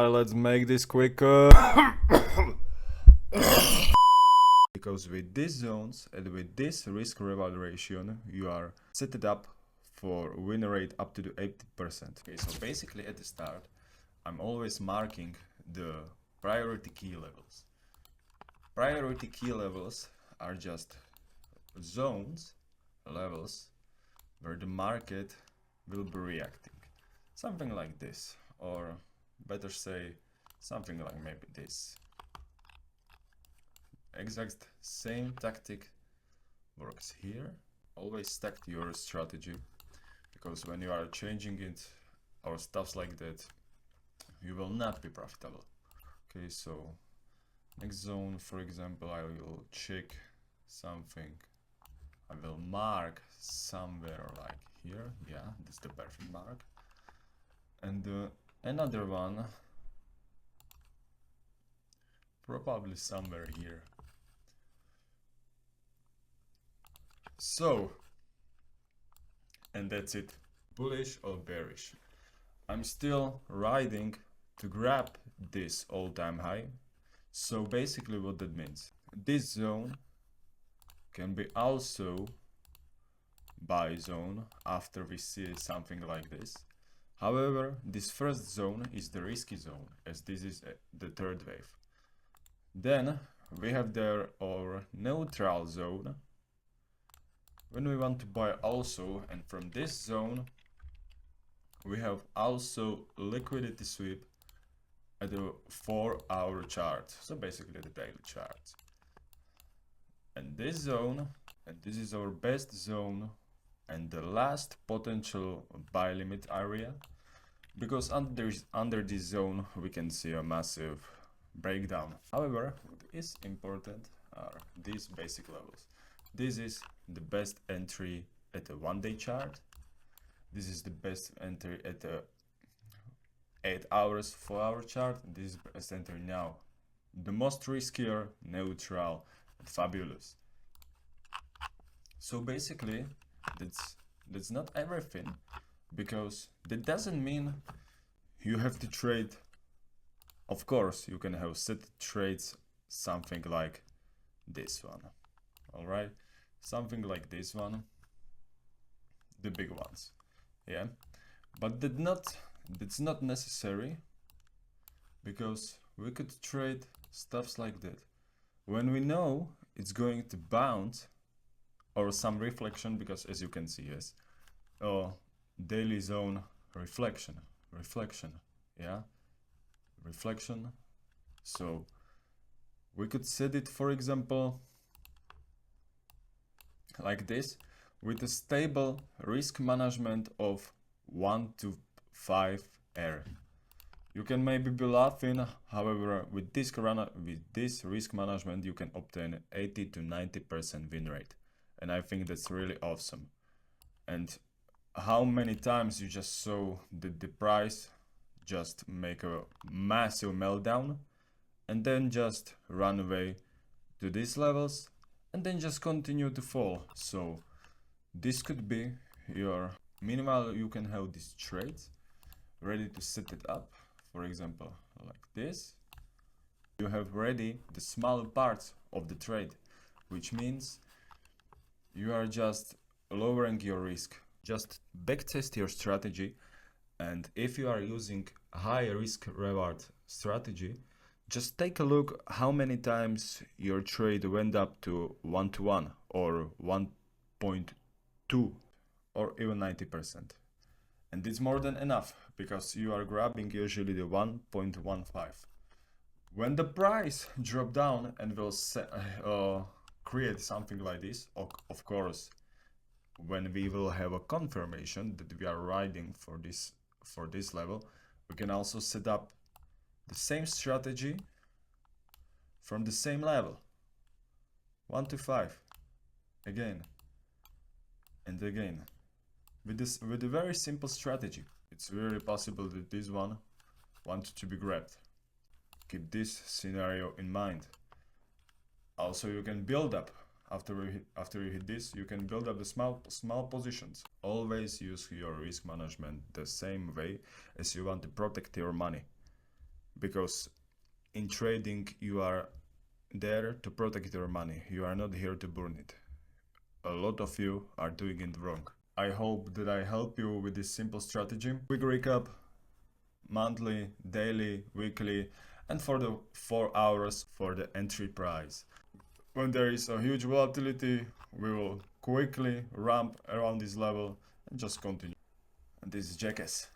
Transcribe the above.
Alright, let's make this quicker. Because with these zones and with this risk reward ratio, you are set it up for win rate up to the 80%. Okay, so basically at the start, I'm always marking the priority key levels. Priority key levels are just zones, levels, where the market will be reacting. Something like this, or better say, something like maybe this. Exact same tactic works here. Always stack your strategy, because when you are changing it or stuffs like that, you will not be profitable. Okay, so next zone, for example, I will check something. I will mark somewhere like here. Yeah, that's the perfect mark. And another one, probably somewhere here. So, and that's it. Bullish or bearish. I'm still riding to grab this all-time high. So basically what that means, this zone can be also buy zone after we see something like this. However, this first zone is the risky zone, as this is the third wave. Then we have there our neutral zone, when we want to buy also, and from this zone we have also liquidity sweep at the 4-hour chart, so basically the daily chart. And this zone, and this is our best zone and the last potential buy limit area, because under this zone we can see a massive breakdown. However, what is important are these basic levels. This is the best entry at a 1-day chart. This is the best entry at a 8 hours, 4-hour chart. This is the best entry now. The most riskier, neutral, and fabulous. So basically, that's not everything, because that doesn't mean you have to trade. Of course, you can have set trades, something like this one. All right, something like this one, the big ones, yeah. But that's not necessary, because we could trade stuffs like that when we know it's going to bounce or some reflection, because as you can see, yes, daily zone reflection, yeah, reflection. So we could set it, for example, like this, with a stable risk management of 1 to 5 R. You can maybe be laughing, however, with this risk management you can obtain 80 to 90% win rate, and I think that's really awesome. And how many times you just saw the price just make a massive meltdown and then just run away to these levels and then just continue to fall. So this could be your minimal. You can have these trades ready to set it up, for example, like this. You have ready the small parts of the trade, which means you are just lowering your risk. Just backtest your strategy, and if you are using high risk reward strategy, just take a look how many times your trade went up to 1-to-1 or 1.2 or even 90%. And it's more than enough, because you are grabbing usually the 1.15. When the price drop down and will create something like this, of course, when we will have a confirmation that we are riding for this level, we can also set up the same strategy from the same level, 1 to 5, again and again, with a very simple strategy. It's very possible that this one wanted to be grabbed. Keep this scenario in mind. Also, you can build up after you hit this. You can build up the small positions. Always use your risk management the same way as you want to protect your money. because in trading you are there to protect your money. You are not here to burn it. A lot of you are doing it wrong. I hope that I help you with this simple strategy. Quick recap: monthly, daily, weekly, and for the 4 hours for the entry price. When there is a huge volatility, we will quickly ramp around this level and just continue. And this is Jackass.